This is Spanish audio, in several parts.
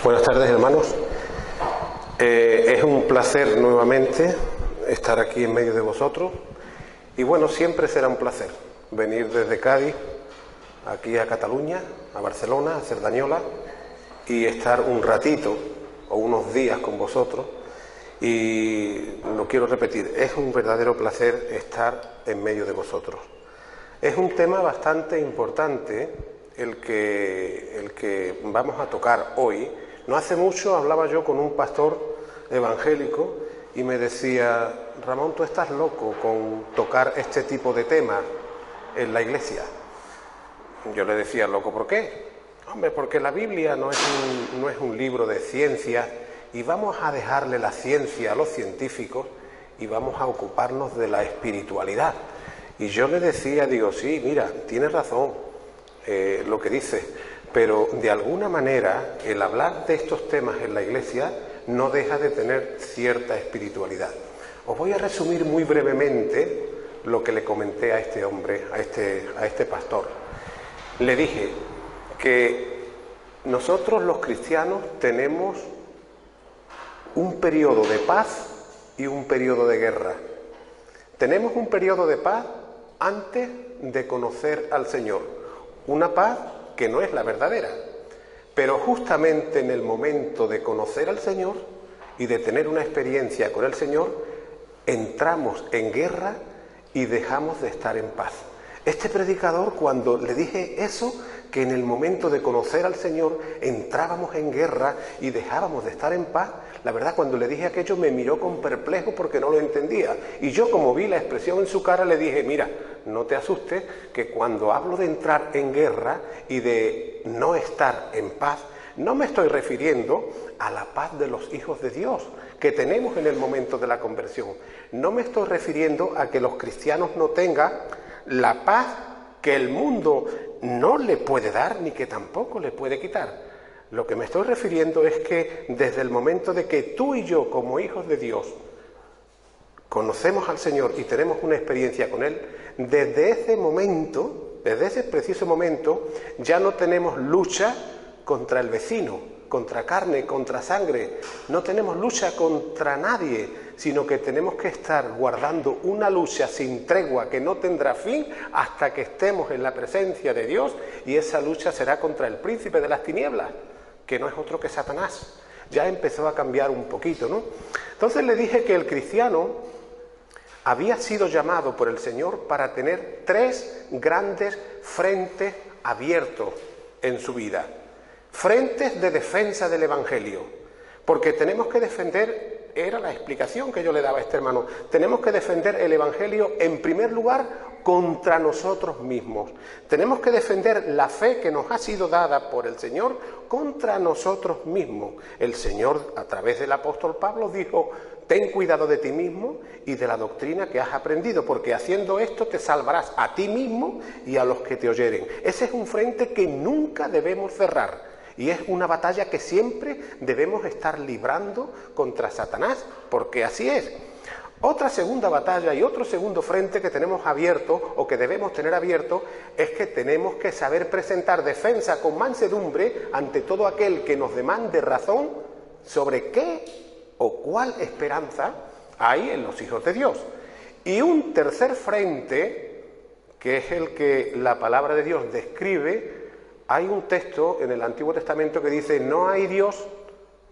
Buenas tardes, hermanos. Es un placer nuevamente estar aquí en medio de vosotros. Y bueno, siempre será un placer venir desde Cádiz aquí a Cataluña, a Barcelona, a Cerdañola, y estar un ratito o unos días con vosotros. Y lo quiero repetir, es un verdadero placer estar en medio de vosotros. Es un tema bastante importante el que vamos a tocar hoy. No hace mucho hablaba yo con un pastor evangélico y me decía: Ramón, tú estás loco con tocar este tipo de temas en la iglesia. Yo le decía: ¿loco por qué? Hombre, porque la Biblia no es un libro de ciencia y vamos a dejarle la ciencia a los científicos y vamos a ocuparnos de la espiritualidad. Y yo le decía, digo, sí, mira, tienes razón lo que dices, pero de alguna manera el hablar de estos temas en la iglesia no deja de tener cierta espiritualidad. Os voy a resumir muy brevemente lo que le comenté a este hombre, a este pastor. Le dije que nosotros los cristianos tenemos un periodo de paz y un periodo de guerra. Tenemos un periodo de paz antes de conocer al Señor, una paz que no es la verdadera, pero justamente en el momento de conocer al Señor y de tener una experiencia con el Señor, entramos en guerra y dejamos de estar en paz. Este predicador, cuando le dije eso, que en el momento de conocer al Señor entrábamos en guerra y dejábamos de estar en paz, la verdad, cuando le dije aquello me miró con perplejo porque no lo entendía. Y yo, como vi la expresión en su cara, le dije: mira, no te asustes, que cuando hablo de entrar en guerra y de no estar en paz, no me estoy refiriendo a la paz de los hijos de Dios que tenemos en el momento de la conversión. No me estoy refiriendo a que los cristianos no tengan la paz que el mundo no le puede dar ni que tampoco le puede quitar. Lo que me estoy refiriendo es que desde el momento de que tú y yo, como hijos de Dios, conocemos al Señor y tenemos una experiencia con Él, desde ese momento, desde ese preciso momento, ya no tenemos lucha contra el vecino, contra carne, contra sangre. No tenemos lucha contra nadie, sino que tenemos que estar guardando una lucha sin tregua que no tendrá fin hasta que estemos en la presencia de Dios, y esa lucha será contra el príncipe de las tinieblas, que no es otro que Satanás. Ya empezó a cambiar un poquito, ¿no? Entonces le dije que el cristiano había sido llamado por el Señor para tener 3 grandes frentes abiertos en su vida. Frentes de defensa del Evangelio, porque tenemos que defender, era la explicación que yo le daba a este hermano, tenemos que defender el Evangelio en primer lugar contra nosotros mismos. Tenemos que defender la fe que nos ha sido dada por el Señor contra nosotros mismos. El Señor, a través del apóstol Pablo, dijo: ten cuidado de ti mismo y de la doctrina que has aprendido, porque haciendo esto te salvarás a ti mismo y a los que te oyeren. Ese es un frente que nunca debemos cerrar. Y es una batalla que siempre debemos estar librando contra Satanás, porque así es. Otra segunda batalla y otro segundo frente que tenemos abierto, o que debemos tener abierto, es que tenemos que saber presentar defensa con mansedumbre ante todo aquel que nos demande razón sobre qué o cuál esperanza hay en los hijos de Dios. Y un tercer frente, que es el que la palabra de Dios describe. Hay un texto en el Antiguo Testamento que dice: no hay Dios,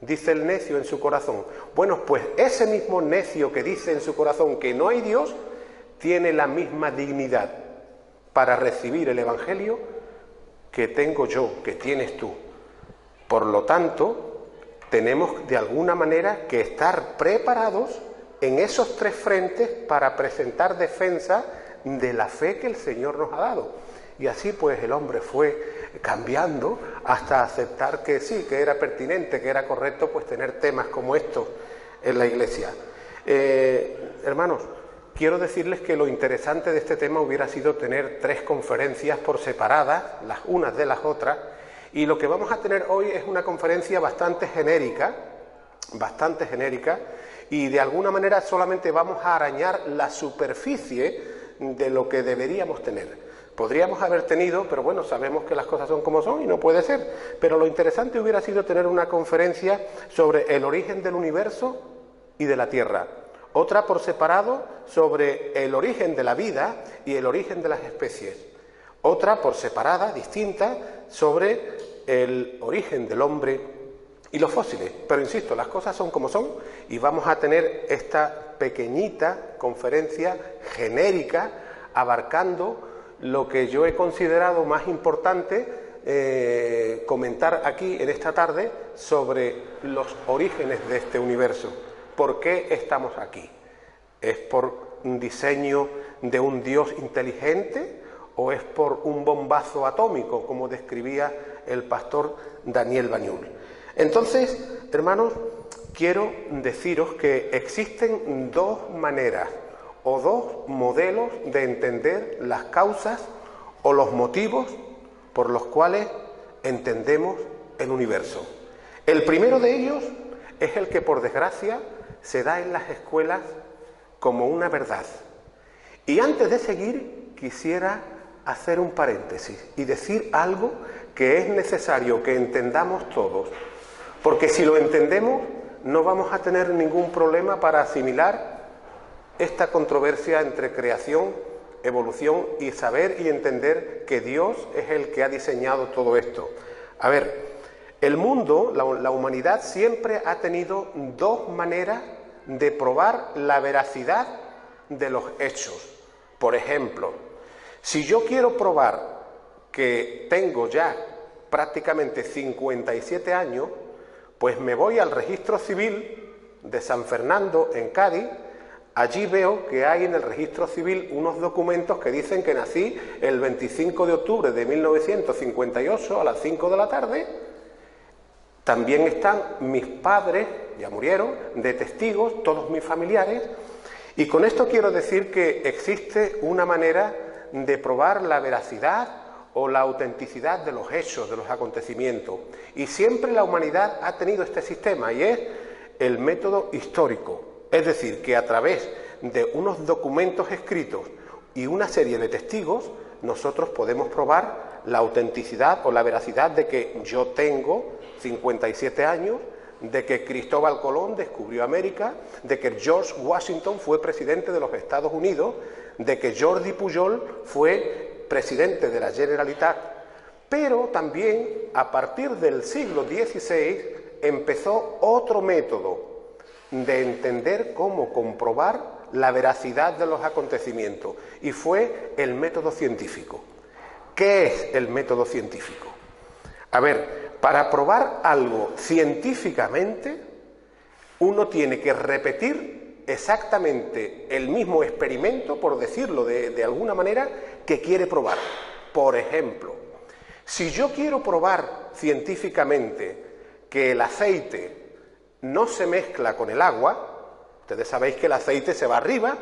dice el necio en su corazón. Bueno, pues ese mismo necio que dice en su corazón que no hay Dios, tiene la misma dignidad para recibir el Evangelio que tengo yo, que tienes tú. Por lo tanto, tenemos de alguna manera que estar preparados en esos 3 frentes para presentar defensa de la fe que el Señor nos ha dado. Y así pues el hombre fue cambiando hasta aceptar que sí, que era pertinente, que era correcto pues tener temas como estos en la iglesia. Hermanos, quiero decirles que lo interesante de este tema hubiera sido tener 3 conferencias por separadas, las unas de las otras, y lo que vamos a tener hoy es una conferencia bastante genérica, y de alguna manera solamente vamos a arañar la superficie de lo que deberíamos tener. Podríamos haber tenido, pero bueno, sabemos que las cosas son como son y no puede ser. Pero lo interesante hubiera sido tener una conferencia sobre el origen del universo y de la Tierra. Otra por separado sobre el origen de la vida y el origen de las especies. Otra por separada, distinta, sobre el origen del hombre y los fósiles. Pero insisto, las cosas son como son y vamos a tener esta pequeñita conferencia genérica abarcando lo que yo he considerado más importante comentar aquí en esta tarde sobre los orígenes de este universo. ¿Por qué estamos aquí? ¿Es por un diseño de un Dios inteligente o es por un bombazo atómico, como describía el pastor Daniel Banyul? Entonces, hermanos, quiero deciros que existen dos maneras o dos modelos de entender las causas o los motivos por los cuales entendemos el universo. El primero de ellos es el que, por desgracia, se da en las escuelas como una verdad. Y antes de seguir, quisiera hacer un paréntesis y decir algo que es necesario que entendamos todos, porque si lo entendemos no vamos a tener ningún problema para asimilar esta controversia entre creación, evolución y saber y entender que Dios es el que ha diseñado todo esto. A ver, el mundo, la humanidad siempre ha tenido dos maneras de probar la veracidad de los hechos. Por ejemplo, si yo quiero probar que tengo ya prácticamente 57 años, pues me voy al registro civil de San Fernando, en Cádiz. Allí veo que hay en el registro civil unos documentos que dicen que nací el 25 de octubre de 1958 a las 5 de la tarde. También están mis padres, ya murieron, de testigos, todos mis familiares. Y con esto quiero decir que existe una manera de probar la veracidad o la autenticidad de los hechos, de los acontecimientos. Y siempre la humanidad ha tenido este sistema y es el método histórico. Es decir, que a través de unos documentos escritos y una serie de testigos, nosotros podemos probar la autenticidad o la veracidad de que yo tengo 57 años, de que Cristóbal Colón descubrió América, de que George Washington fue presidente de los Estados Unidos, de que Jordi Pujol fue presidente de la Generalitat. Pero también, a partir del siglo XVI, empezó otro método de entender cómo comprobar la veracidad de los acontecimientos, y fue el método científico. ¿Qué es el método científico? A ver, para probar algo científicamente, uno tiene que repetir exactamente el mismo experimento, por decirlo de alguna manera, que quiere probar. Por ejemplo, si yo quiero probar científicamente que el aceite no se mezcla con el agua, ustedes sabéis que el aceite se va arriba,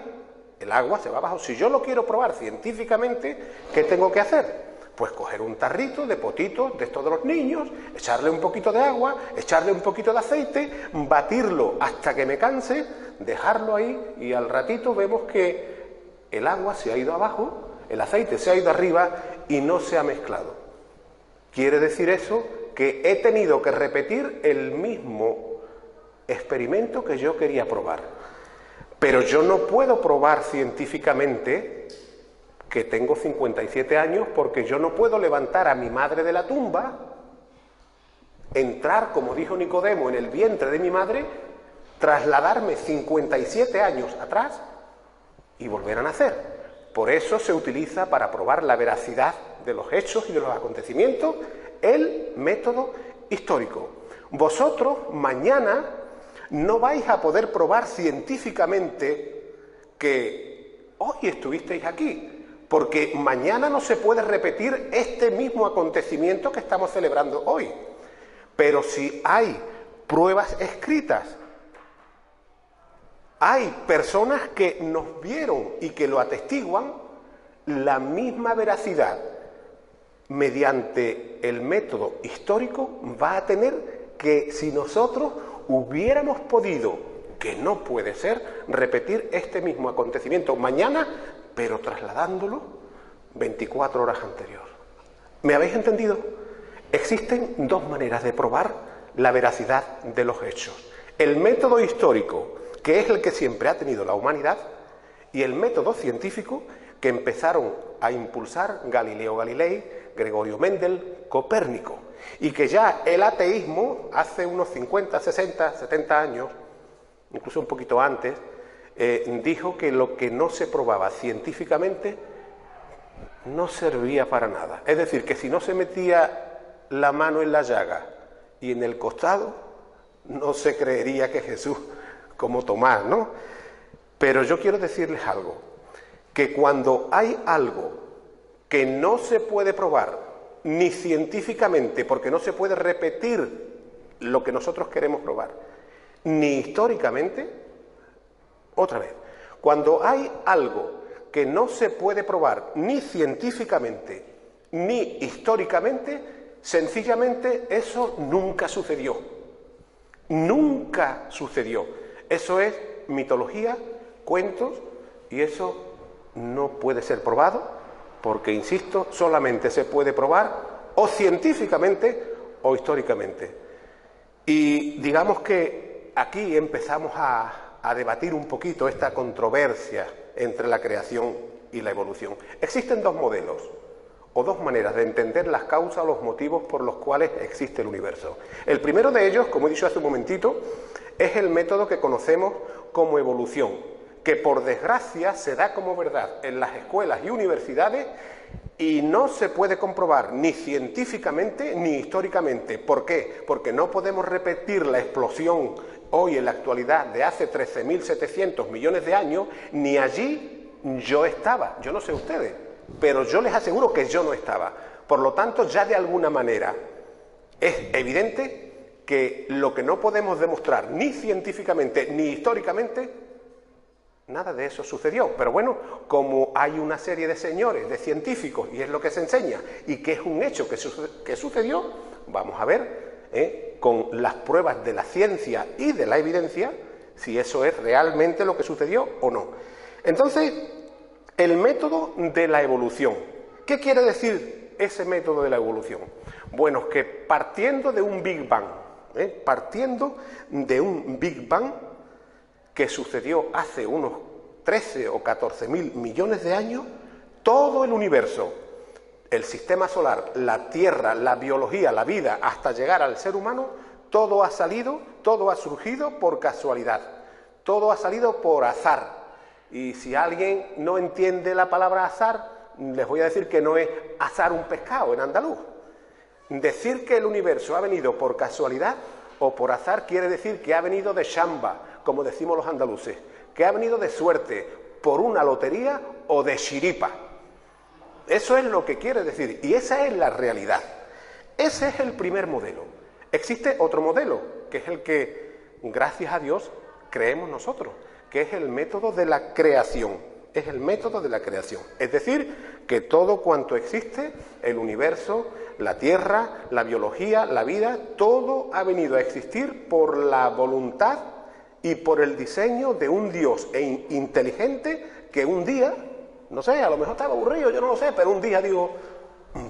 el agua se va abajo. Si yo lo quiero probar científicamente, ¿qué tengo que hacer? Pues coger un tarrito de potitos de estos de los niños, echarle un poquito de agua, echarle un poquito de aceite, batirlo hasta que me canse, dejarlo ahí y al ratito vemos que el agua se ha ido abajo, el aceite se ha ido arriba y no se ha mezclado. Quiere decir eso que he tenido que repetir el mismo experimento que yo quería probar. Pero yo no puedo probar científicamente que tengo 57 años porque yo no puedo levantar a mi madre de la tumba, entrar, como dijo Nicodemo, en el vientre de mi madre, trasladarme 57 años atrás y volver a nacer. Por eso se utiliza, para probar la veracidad de los hechos y de los acontecimientos, el método histórico. Vosotros mañana no vais a poder probar científicamente que hoy estuvisteis aquí, porque mañana no se puede repetir este mismo acontecimiento que estamos celebrando hoy. Pero si hay pruebas escritas, hay personas que nos vieron y que lo atestiguan, la misma veracidad mediante el método histórico va a tener que, si nosotros hubiéramos podido, que no puede ser, repetir este mismo acontecimiento mañana, pero trasladándolo 24 horas anterior. ¿Me habéis entendido? Existen dos maneras de probar la veracidad de los hechos. El método histórico, que es el que siempre ha tenido la humanidad, y el método científico, que empezaron a impulsar Galileo Galilei, Gregorio Mendel, Copérnico, y que ya el ateísmo, hace unos 50, 60, 70 años, incluso un poquito antes, dijo que lo que no se probaba científicamente no servía para nada. Es decir, que si no se metía la mano en la llaga y en el costado, no se creería que Jesús, como Tomás, ¿no? Pero yo quiero decirles algo, que cuando hay algo que no se puede probar ni científicamente, porque no se puede repetir lo que nosotros queremos probar, ni históricamente, otra vez, cuando hay algo que no se puede probar ni científicamente ni históricamente, sencillamente eso nunca sucedió. Nunca sucedió. Eso es mitología, cuentos, y eso no puede ser probado porque, insisto, solamente se puede probar o científicamente o históricamente. Y digamos que aquí empezamos a debatir un poquito esta controversia entre la creación y la evolución. Existen dos modelos o dos maneras de entender las causas o los motivos por los cuales existe el universo. El primero de ellos, como he dicho hace un momentito, es el método que conocemos como evolución, que por desgracia se da como verdad en las escuelas y universidades y no se puede comprobar ni científicamente ni históricamente. ¿Por qué? Porque no podemos repetir la explosión hoy en la actualidad de hace 13.700 millones de años, ni allí yo estaba. Yo no sé ustedes, pero yo les aseguro que yo no estaba. Por lo tanto, ya de alguna manera es evidente que lo que no podemos demostrar ni científicamente ni históricamente, nada de eso sucedió. Pero bueno, como hay una serie de señores, de científicos, y es lo que se enseña, y que es un hecho que sucedió, vamos a ver, con las pruebas de la ciencia y de la evidencia, si eso es realmente lo que sucedió o no. Entonces, el método de la evolución. ¿Qué quiere decir ese método de la evolución? Bueno, que partiendo de un Big Bang, que sucedió hace unos 13 o 14.000 millones de años, todo el universo, el sistema solar, la Tierra, la biología, la vida, hasta llegar al ser humano, todo ha salido, todo ha surgido por casualidad, todo ha salido por azar. Y si alguien no entiende la palabra azar, les voy a decir que no es azar un pescado en andaluz. Decir que el universo ha venido por casualidad o por azar quiere decir que ha venido de chamba, como decimos los andaluces, que ha venido de suerte, por una lotería o de chiripa. Eso es lo que quiere decir, y esa es la realidad. Ese es el primer modelo. Existe otro modelo, que es el que, gracias a Dios, creemos nosotros, que es el método de la creación. Es el método de la creación. Es decir, que todo cuanto existe, el universo, la Tierra, la biología, la vida, todo ha venido a existir por la voluntad y por el diseño de un Dios inteligente que un día, no sé, a lo mejor estaba aburrido, yo no lo sé, pero un día digo,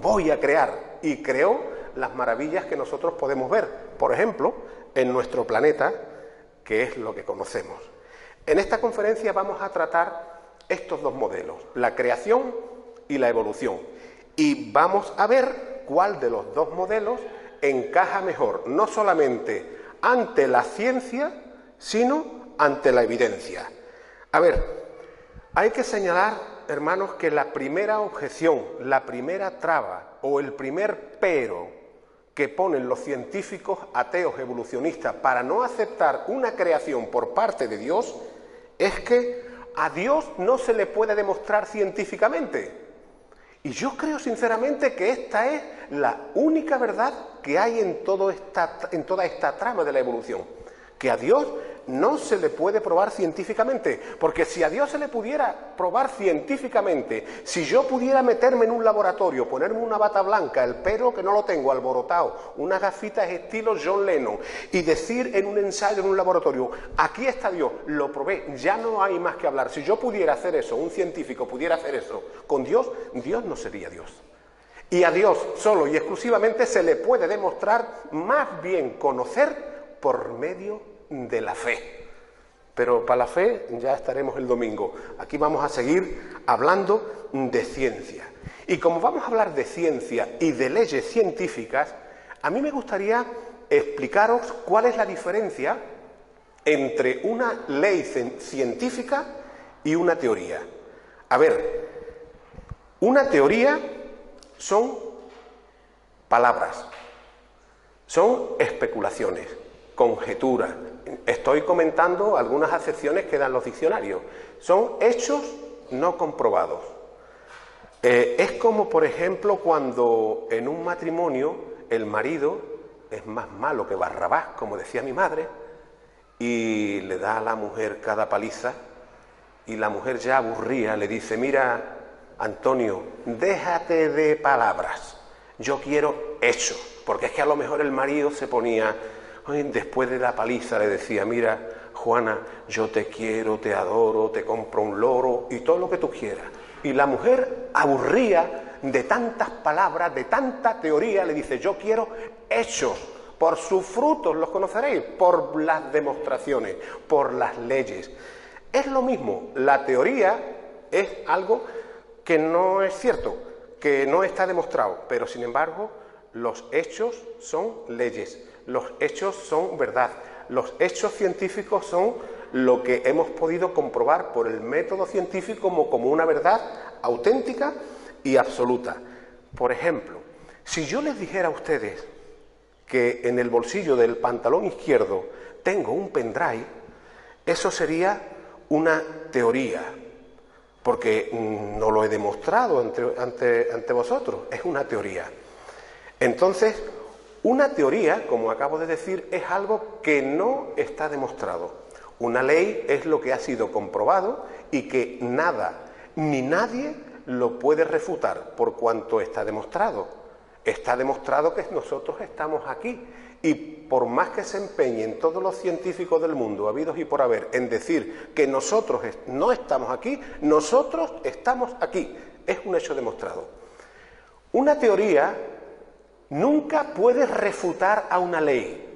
voy a crear, y creó las maravillas que nosotros podemos ver, por ejemplo, en nuestro planeta, que es lo que conocemos. En esta conferencia vamos a tratar estos dos modelos, la creación y la evolución, y vamos a ver cuál de los dos modelos encaja mejor, no solamente ante la ciencia, sino ante la evidencia. A ver, hay que señalar, hermanos, que la primera objeción, la primera traba o el primer pero que ponen los científicos ateos evolucionistas para no aceptar una creación por parte de Dios es que a Dios no se le puede demostrar científicamente. Y yo creo sinceramente que esta es la única verdad que hay en toda esta trama de la evolución, que a Dios no se le puede probar científicamente, porque si a Dios se le pudiera probar científicamente, si yo pudiera meterme en un laboratorio, ponerme una bata blanca, el pelo que no lo tengo alborotado, unas gafitas estilo John Lennon, y decir en un ensayo en un laboratorio, aquí está Dios, lo probé, ya no hay más que hablar. Si yo pudiera hacer eso, un científico pudiera hacer eso con Dios, Dios no sería Dios. Y a Dios solo y exclusivamente se le puede demostrar, más bien conocer, por medio de la fe. Pero para la fe ya estaremos el domingo. Aquí vamos a seguir hablando de ciencia. Y como vamos a hablar de ciencia y de leyes científicas, a mí me gustaría explicaros cuál es la diferencia entre una ley científica y una teoría. A ver, una teoría son palabras, son especulaciones, conjeturas. Estoy comentando algunas acepciones que dan los diccionarios. Son hechos no comprobados. Es como, por ejemplo, cuando en un matrimonio el marido es más malo que Barrabás, como decía mi madre, y le da a la mujer cada paliza, y la mujer ya aburrida le dice, mira, Antonio, déjate de palabras, yo quiero hechos, porque es que a lo mejor el marido se ponía, después de la paliza le decía, mira, Juana, yo te quiero, te adoro, te compro un loro y todo lo que tú quieras. Y la mujer, aburrida de tantas palabras, de tanta teoría, le dice, yo quiero hechos, por sus frutos los conoceréis, por las demostraciones, por las leyes. Es lo mismo, la teoría es algo que no es cierto, que no está demostrado, pero sin embargo los hechos son leyes, los hechos son verdad, los hechos científicos son lo que hemos podido comprobar por el método científico como una verdad auténtica y absoluta. Por ejemplo, si yo les dijera a ustedes que en el bolsillo del pantalón izquierdo tengo un pendrive, eso sería una teoría, porque no lo he demostrado ante vosotros, es una teoría. Entonces, una teoría, como acabo de decir, es algo que no está demostrado. Una ley es lo que ha sido comprobado y que nada ni nadie lo puede refutar por cuanto está demostrado. Está demostrado que nosotros estamos aquí y por más que se empeñen todos los científicos del mundo, habidos y por haber, en decir que nosotros no estamos aquí, nosotros estamos aquí. Es un hecho demostrado. Una teoría nunca puede refutar a una ley.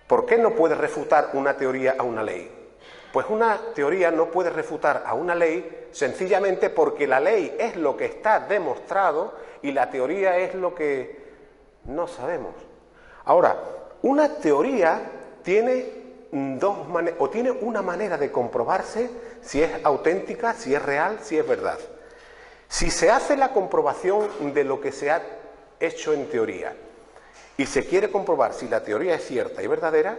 ¿Por qué no puede refutar una teoría a una ley? Pues una teoría no puede refutar a una ley sencillamente porque la ley es lo que está demostrado y la teoría es lo que no sabemos. Ahora, una teoría tiene tiene una manera de comprobarse si es auténtica, si es real, si es verdad. Si se hace la comprobación de lo que se ha hecho en teoría y se quiere comprobar si la teoría es cierta y verdadera,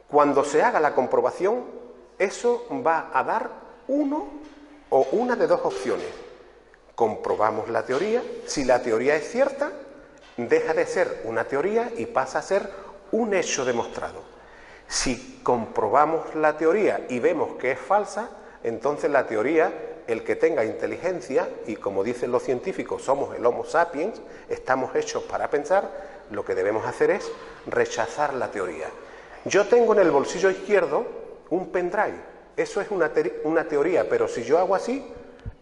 cuando se haga la comprobación, eso va a dar uno o una de dos opciones. Comprobamos la teoría, si la teoría es cierta, deja de ser una teoría y pasa a ser un hecho demostrado. Si comprobamos la teoría y vemos que es falsa, entonces la teoría, el que tenga inteligencia, y como dicen los científicos, somos el Homo sapiens, estamos hechos para pensar, lo que debemos hacer es rechazar la teoría. Yo tengo en el bolsillo izquierdo un pendrive, eso es una teoría, pero si yo hago así,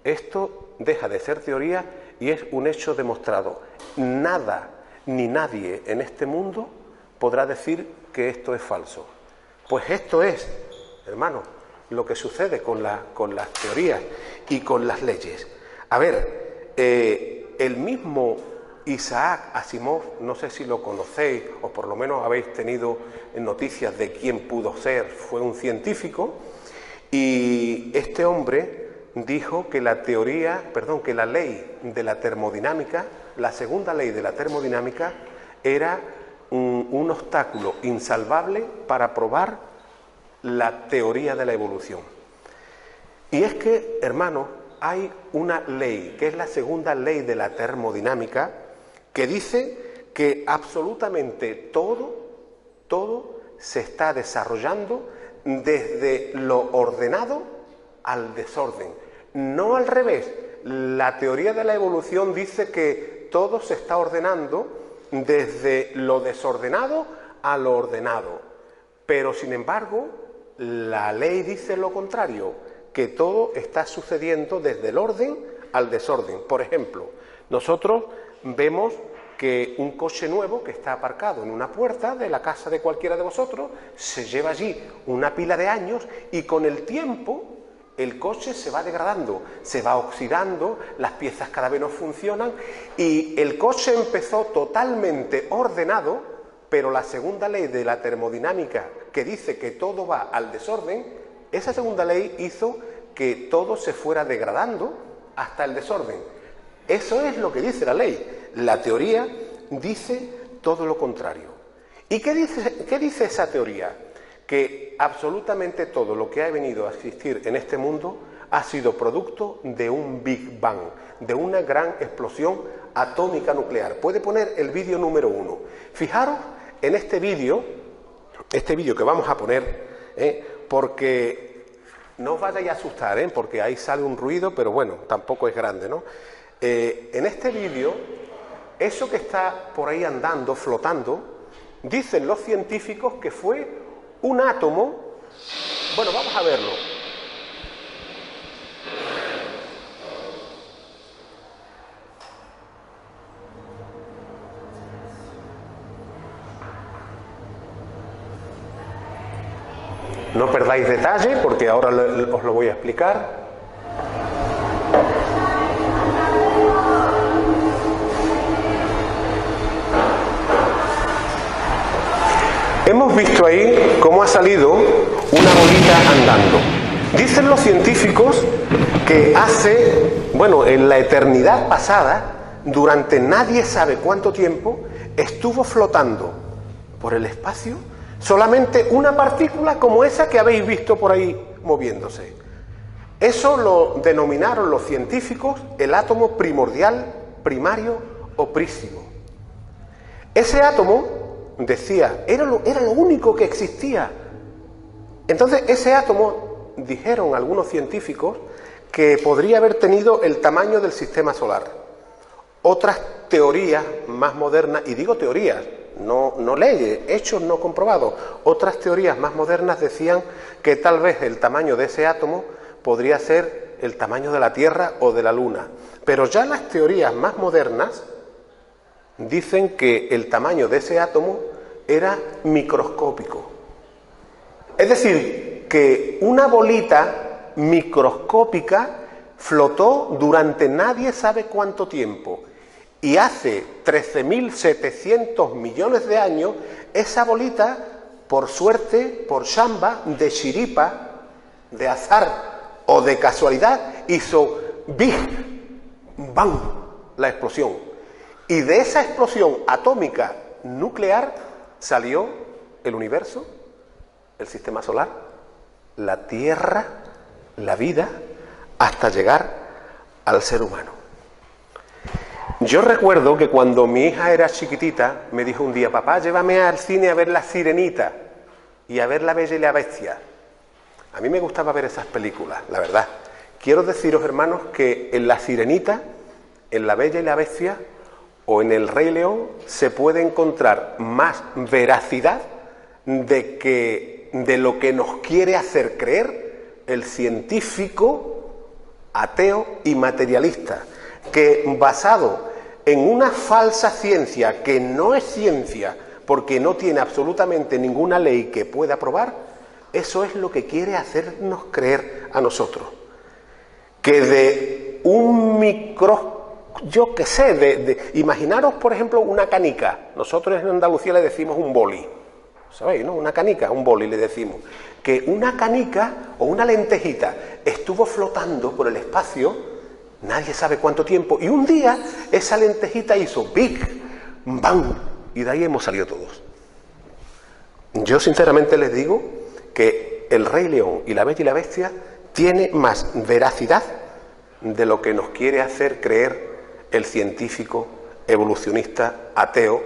esto deja de ser teoría y es un hecho demostrado. Nada ni nadie en este mundo podrá decir que esto es falso. Pues esto es, hermano, lo que sucede con las teorías y con las leyes. A ver, el mismo Isaac Asimov, no sé si lo conocéis o por lo menos habéis tenido noticias de quién pudo ser, fue un científico y este hombre dijo que la ley de la termodinámica, la segunda ley de la termodinámica era un obstáculo insalvable para probar la teoría de la evolución. Y es que, hermanos, hay una ley, que es la segunda ley de la termodinámica, que dice que absolutamente todo se está desarrollando desde lo ordenado al desorden, no al revés. La teoría de la evolución dice que todo se está ordenando desde lo desordenado a lo ordenado, pero sin embargo la ley dice lo contrario, que todo está sucediendo desde el orden al desorden. Por ejemplo, nosotros vemos que un coche nuevo que está aparcado en una puerta de la casa de cualquiera de vosotros se lleva allí una pila de años y con el tiempo el coche se va degradando, se va oxidando, las piezas cada vez no funcionan y el coche empezó totalmente ordenado, pero la segunda ley de la termodinámica que dice que todo va al desorden, esa segunda ley hizo que todo se fuera degradando hasta el desorden. Eso es lo que dice la ley. La teoría dice todo lo contrario. ¿Y qué dice esa teoría? Que absolutamente todo lo que ha venido a existir en este mundo ha sido producto de un Big Bang, de una gran explosión atómica nuclear. Puede poner el vídeo número 1. Fijaros en este vídeo que vamos a poner, porque no os vayáis a asustar, porque ahí sale un ruido, pero bueno, tampoco es grande, ¿no? En este vídeo, eso que está por ahí andando, flotando, dicen los científicos que fue un átomo. Bueno, vamos a verlo. No perdáis detalle porque ahora os lo voy a explicar. Hemos visto ahí cómo ha salido una bolita andando. Dicen los científicos que en la eternidad pasada, durante nadie sabe cuánto tiempo, estuvo flotando por el espacio solamente una partícula como esa que habéis visto por ahí moviéndose. Eso lo denominaron los científicos el átomo primordial, primario o prístimo. Ese átomo, decía, era lo único que existía. Entonces, ese átomo, dijeron algunos científicos, que podría haber tenido el tamaño del sistema solar. Otras teorías más modernas, y digo teorías, no leyes, hechos no comprobados, otras teorías más modernas decían que tal vez el tamaño de ese átomo podría ser el tamaño de la Tierra o de la Luna. Pero ya las teorías más modernas dicen que el tamaño de ese átomo era microscópico. Es decir, que una bolita microscópica flotó durante nadie sabe cuánto tiempo. Y hace 13.700 millones de años, esa bolita, por suerte, por chamba, de chiripa, de azar o de casualidad, hizo Big Bang, la explosión. Y de esa explosión atómica nuclear salió el universo, el sistema solar, la Tierra, la vida, hasta llegar al ser humano. Yo recuerdo que cuando mi hija era chiquitita, me dijo un día, papá, llévame al cine a ver La Sirenita y a ver La Bella y la Bestia. A mí me gustaba ver esas películas, la verdad. Quiero deciros, hermanos, que en La Sirenita, en La Bella y la Bestia o en El Rey León se puede encontrar más veracidad de lo que nos quiere hacer creer el científico ateo y materialista, que basado en una falsa ciencia que no es ciencia porque no tiene absolutamente ninguna ley que pueda probar, eso es lo que quiere hacernos creer a nosotros. Que de un yo qué sé, imaginaros por ejemplo una canica, nosotros en Andalucía le decimos un boli, ¿sabéis, no? Una canica, un boli le decimos, que una canica o una lentejita estuvo flotando por el espacio, nadie sabe cuánto tiempo, y un día esa lentejita hizo Big Bang, y de ahí hemos salido todos. Yo sinceramente les digo que El Rey León y La Bella y la Bestia tiene más veracidad de lo que nos quiere hacer creer el científico evolucionista ateo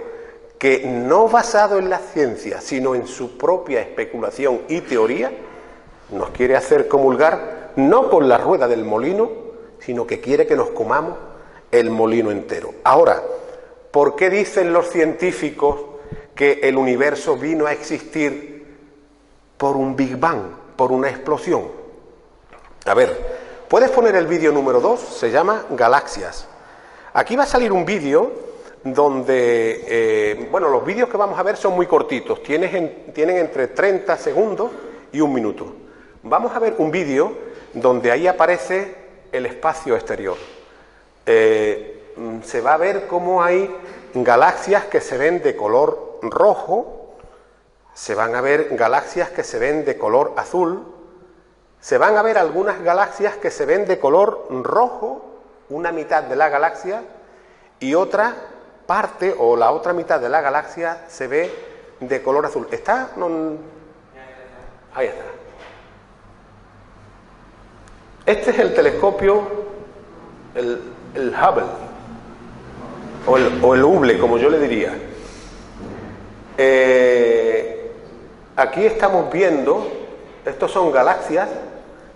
que no basado en la ciencia, sino en su propia especulación y teoría, nos quiere hacer comulgar no con la rueda del molino, sino que quiere que nos comamos el molino entero. Ahora, ¿por qué dicen los científicos que el universo vino a existir por un Big Bang, por una explosión? A ver, puedes poner el vídeo número 2, se llama Galaxias. Aquí va a salir un vídeo donde, bueno, los vídeos que vamos a ver son muy cortitos, tienen entre 30 segundos y 1 minuto. Vamos a ver un vídeo donde ahí aparece el espacio exterior. Se va a ver cómo hay galaxias que se ven de color rojo, se van a ver galaxias que se ven de color azul, se van a ver algunas galaxias que se ven de color rojo, una mitad de la galaxia, y otra parte o la otra mitad de la galaxia se ve de color azul. ¿Está? No... Ahí está. Este es el telescopio, el Hubble, o el Hubble, como yo le diría. Aquí estamos viendo, estos son galaxias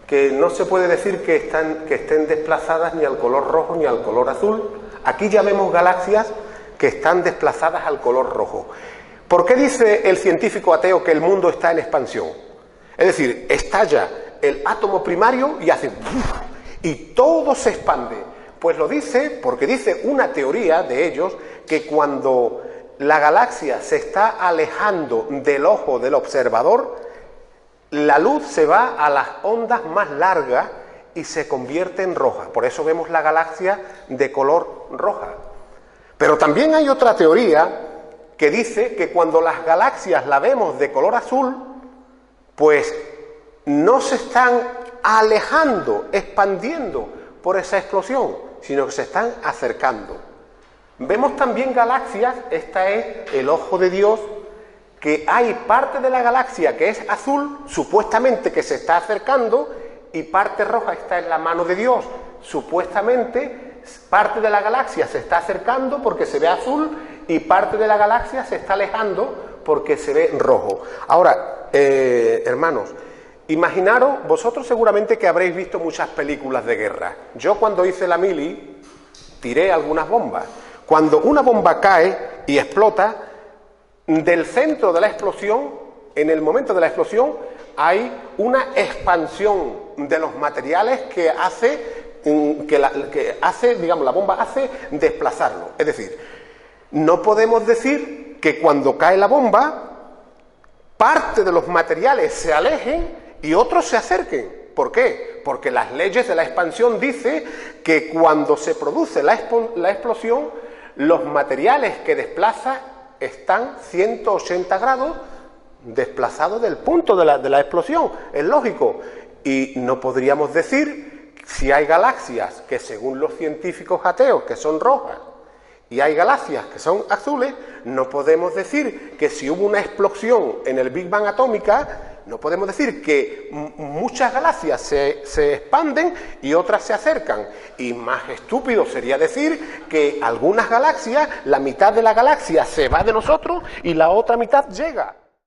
que no se puede decir que estén desplazadas ni al color rojo ni al color azul. Aquí ya vemos galaxias que están desplazadas al color rojo. ¿Por qué dice el científico ateo que el mundo está en expansión? Es decir, estalla el átomo primario y hace ¡buf! Y todo se expande. Pues lo dice porque dice una teoría de ellos que cuando la galaxia se está alejando del ojo del observador, la luz se va a las ondas más largas y se convierte en roja. Por eso vemos la galaxia de color roja. Pero también hay otra teoría que dice que cuando las galaxias la vemos de color azul, pues no se están alejando, expandiendo por esa explosión, sino que se están acercando. Vemos también galaxias, esta es el ojo de Dios, que hay parte de la galaxia que es azul, supuestamente que se está acercando, y parte roja está en la mano de Dios. Supuestamente parte de la galaxia se está acercando porque se ve azul y parte de la galaxia se está alejando porque se ve rojo. Ahora, hermanos, imaginaros, vosotros seguramente que habréis visto muchas películas de guerra. Yo cuando hice la mili tiré algunas bombas. Cuando una bomba cae y explota, del centro de la explosión, en el momento de la explosión, hay una expansión de los materiales que hace, digamos, la bomba hace desplazarlo. Es decir, no podemos decir que cuando cae la bomba, parte de los materiales se alejen y otros se acerquen. ¿Por qué? Porque las leyes de la expansión dicen que cuando se produce la explosión, los materiales que desplaza están 180 grados desplazados del punto de la explosión. Es lógico. Y no podríamos decir, si hay galaxias que según los científicos ateos que son rojas y hay galaxias que son azules, no podemos decir que si hubo una explosión en el Big Bang atómica, no podemos decir que muchas galaxias se expanden y otras se acercan. Y más estúpido sería decir que algunas galaxias, la mitad de la galaxia se va de nosotros y la otra mitad llega.